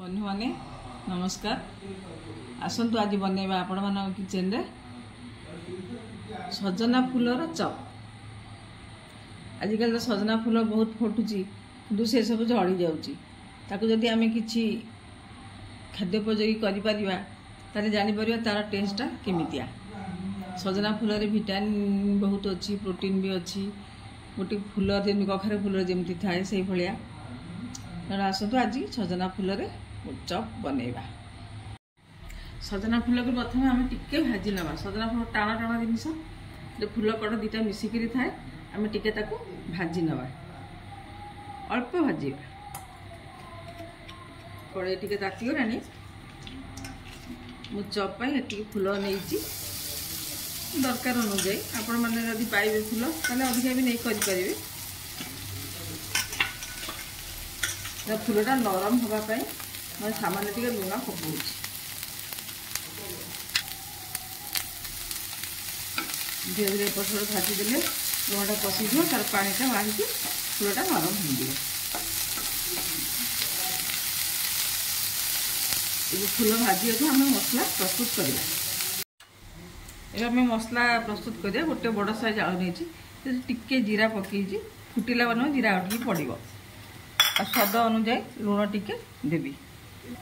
बंधु माने नमस्कार। आसतु आज बनैबा आपण मान किचन रे सजना फूलर चप। आजिकल तो सजना फूल बहुत फुटुची किंतु से सब झड़ी जाउची। ताको जदि आमे किछि खाद्योपयोगी करि परिबा तारे जानि परिबा तार टेस्टटा केमितिया। सजना फूल रे विटामिन बहुत अच्छी, प्रोटीन भी अच्छी। गोटे फूल जेमि कखारे फूल जेमति थाए सेही भलिया। आसतु आज सजना फूल रे चप बनैबा। सजना फूल को प्रथम आम टिके भाजी नवा। सजना फूल टाणा टाणा जिनिस जो फूल कड़ दुटा मिसिकी थाए आम टिके ताको भाजी नवा, अल्प भाजी। कड़े टिके तातीगलानी मु चप पाई एटिके फूल नहीं दरकार अनुजाई आपण मैंने जब पाइबे फूल ताले अधिका भी नहीं करि परिबे। फूलटा नरम होगापाई मैं सामान्य टिके लुण पकाऊँ। धीरे धीरे एपट सेपट भाजी देले लुणटा पशिଯିव, तार पानीटा बाहर फूलटा नरम हो। फूल भाजी आम मसला प्रस्तुत करवा। ये आम मसला प्रस्तुत करिया। गोटे बड़ साइज आलू नहीं टिके जीरा पकई फुटिला बन जीरा आउट पड़ो। स्वाद अनुजाई लुण टिके देवी।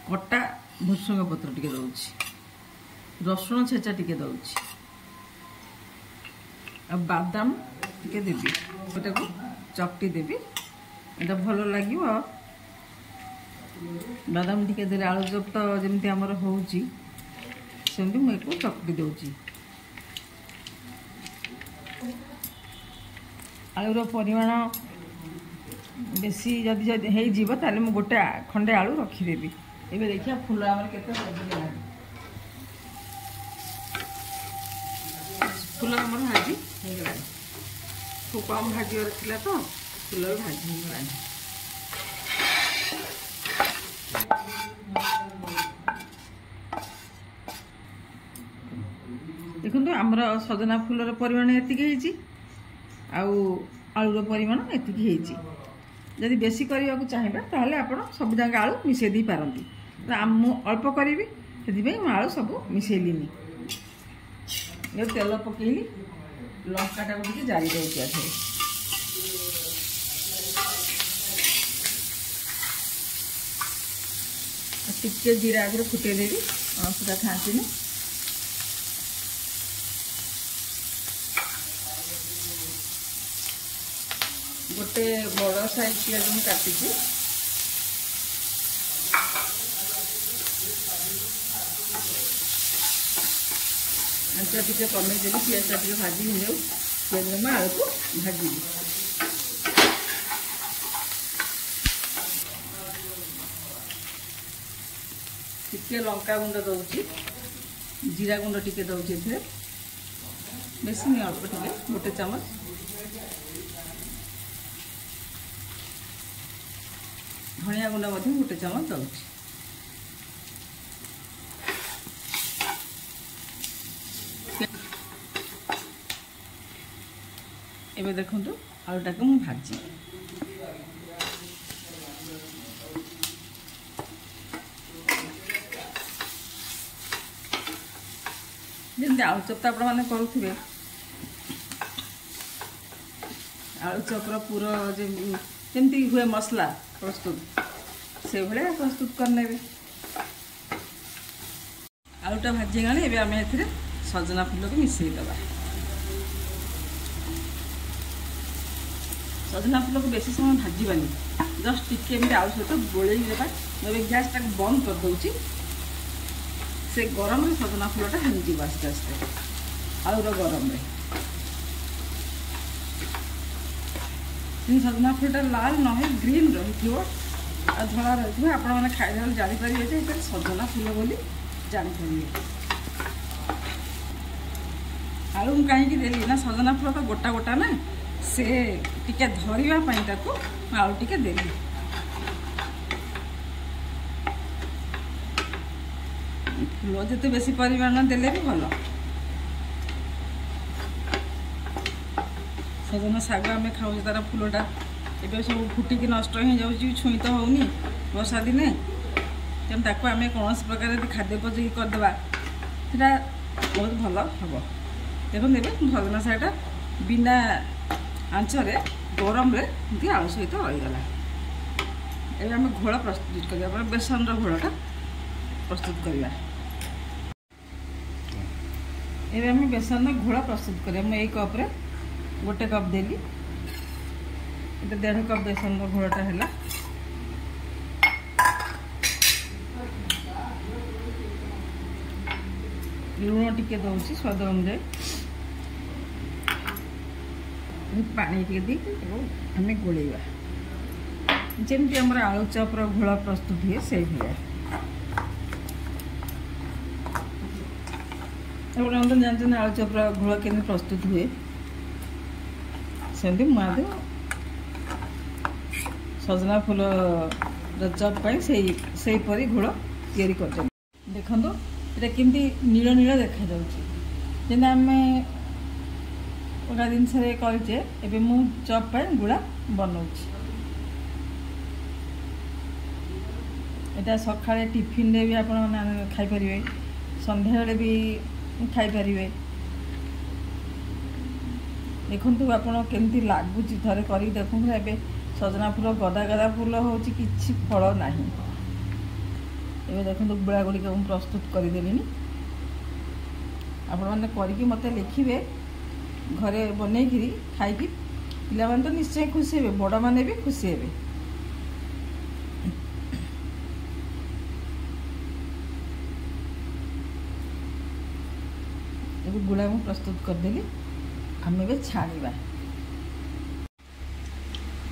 कटा भुसुंग पत्र टिके दउछि, रसुण छेचा टिके दउछि, आ बादाम टिके देवी। गोटे को चकटी देवी, एटा भल लागिवो। बादाम टिके देले आलू चप तो जेमति हमर होउछि सेमति मैं को चकटी दउछि। आलूर परिमाण बेसी जदि जदि हो जीव ताले मु गोटे खंडे आलू रखीदेवी। एबे देखिया फूल आमर केते सजला। फूल आमर भाजी हो गला। खूब कम भाजी रखिला तो फूल भाजी हो गला। देखंतु हमर सजना फूलर परिमाण एतिके हेची, आउ आलूर परिमाण एतिके हेची। जदि बेसी करने को चाहिए ताहले आपण सब जगह आलू मिसई दी पारंती। मु अल्प करी से आलू सब मिसेलिनी। ये तेल पकेली लंकाटा को जारी दउछि। टिके जीरा आगे फुटे देवी, अणसुटा खाँती। गोटे बड़ साइज पियाज मुझे काटी आंचा टे कमे देवी। पियाज टे भाजी हो पियाज में आलू को भाजी टिके लंका गुंड दउछि, जीरा गुंड टिके दउछि। एथिरे बेसी नहीं, अल्प टिके गोटे चामच। धनिया गुंड गोटे चामच दउछि। एबे देखंतु आलूटा को मु भाजी। जेमति आलू चप आपण माने करूथिबे, आलू चपर पूरा जेमति हुए मसला प्रस्तुत से भाया प्रस्तुत करने। आलूटा भाजी गले एबे आमे एथिरे सजना फूल को मिसई दबा। सजना फूल को बेसी समय भाजबानी, जस्ट टिके एमती आलू सहित गोलई देबा। मैं गैस टाक बंद कर दउछि। से गरम रे सजना फूलटा हिंजी आस्ते आस्ते आलूर गरम रे। सजना फूलटा लाल न ग्रीन रही आ धला रही आपण मैंने खाई जापर सजना फूल बोली जापर। आलू कहीं देली ना सजना फूल तो गोटा गोटा ना से टिके धरवाई आलू टिके देली। फूल जिते बेसी परिमाण देले भी भल। सजना शाग आम खाऊ तार फूलटा एबे सब फुटिकी नष्ट हो जाऊँ। छुई तो होनी वर्षा दिने तेणु ताको आम कौन प्रकार खाद्य उपयोगी करदे सेटा बहुत भल हम। देखो ये भजना शागटा बिना आंचरे गरम रे आलू सहित रहीगला। ये आम घोल प्रस्तुत करवा बेसन घोलटा प्रस्तुत करवा। ये आम बेसन घोल प्रस्तुत करा। मुझे कप रे गोटे कप देली, ये 1.5 कप बेसन घोलटा है। लुण टिके दौची स्वाद अनुजाई, पानी टिके दी आम गोलेवा जमी आम आलू चॉपर घोल प्रस्तुत हुए से भाया। जानते आलू चॉपर घोल के प्रस्तुत हुए सेमती मुझे सजना फूल चॉप से घोल तैयारी कर। देखो ये केमती नील नील देखा जेन आम अलग जिनस करे एवं मु चॉप गुड़ा बनाऊँ। यहाँ सका टिफिन भी आप खाईपर, संध्या बेले भी खाईपर। देखु आप केमती लगुच थे कर देखूँ। ए सजना फूल गदा गदा फूल हो कि फल ना। ये देखो गुड़ा गुड़िक मुझे प्रस्तुत करदेली। आपण मैंने करके मत लिखे घरे बन खाई पिला तो निश्चय खुशी हे, बड़ मैंने भी खुशी हे। गुड़ा मुझे प्रस्तुत करदेली। आम ए छाणा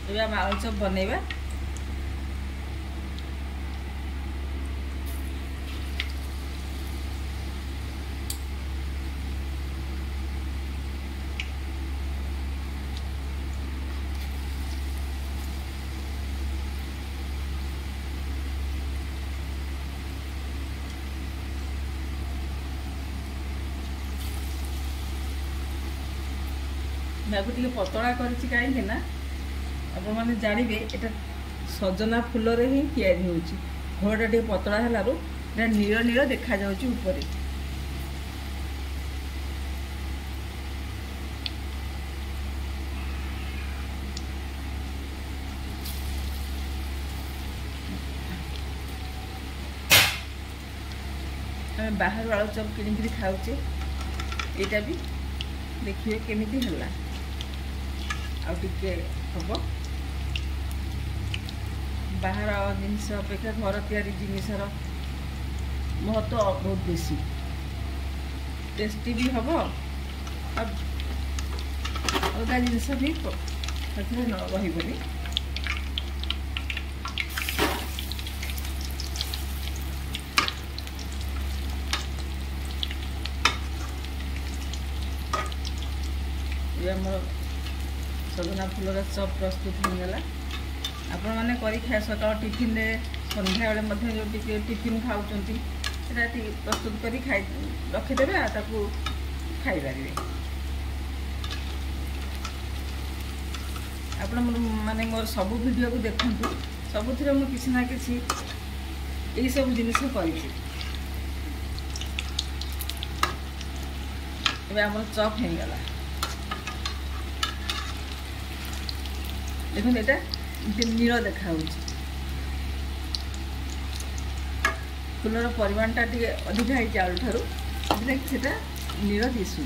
ये आम आलू चॉप बनइबा। टे पतला कहीं आपने जानवे ये सजना फूल ही तैयारी हो। घोड़ा टे पतला है नील नील देखा जाऊँ ऊपर। आम बाहर आलू चॉप किणी खाऊचे, यहाँ भी देखिए केमिति है हम। बाहर जिनस अपेक्षा घर तैयारी जिनसर महत्व बहुत बेसी, टेस्टी भी हम और अलग जिनस भी रही। आम सजना फूलर चॉप प्रस्तुत होगला। आपण मैंने कर सका टिफिन संध्या बेले जो टिफिन खाऊँ प्रस्तुत कर रखिदे खाईपर। आपण मैंने मोर सब वीडियो को देखूँ, सबुथ मुझे किसी ना कि यही सब जिनिस कर आम चॉप होगला। देखो ये नील देखा फूलर परिमाणटा टे अधिक है आलू ठारू से नील दिशु।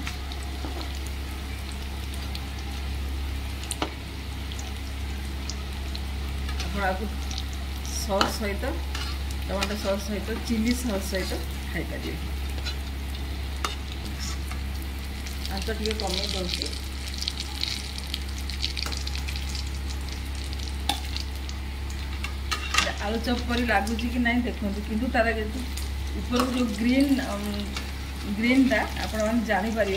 आप सॉस सहित टमाटो सॉस सहित चिली सॉस सहित खाईपर। आंच टे कमे दूसरी। आलू चॉप कर लगुच कि नहीं देखो, किंतु तार ऊपर जो ग्रीनटा आप जापर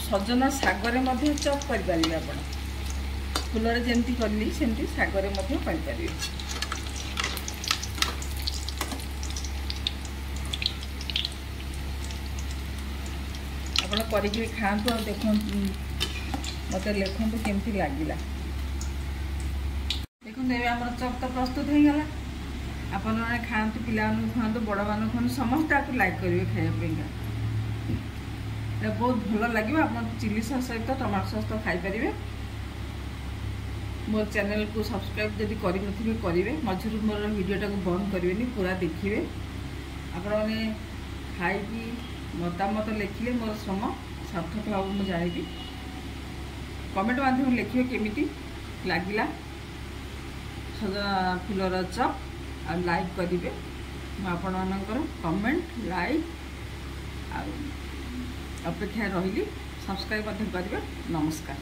सजना सागरे चॉप करें। आप फूलर जमी कली सेमती सागरे करें। आप खातु और देखो मत लिखु केमती लगिला। देखो आम चॉप तो प्रस्तुत होगला। आप आपने खातु पिला खातु बड़ मान खातु समस्त आपको लाइक करेंगे खायापा बहुत भल लगे। आप चिली सॉस सहित टमाटो सॉस तो खाईपर। मोर चैनल को सब्सक्राइब जब करेंगे मझे मोर वीडियोटा को बंद करेंगे पूरा देखिए। आपने खाई मतामत लिखिले मोर श्रम सार्थक हम मुझे जानवी। कमेंट माध्यम लिखे केमिति लगिला सजना फुलर चप आ लाइक करेंगे। मुझे कमेंट लाइक अपेक्षा रही सब्सक्राइब करेंगे। नमस्कार।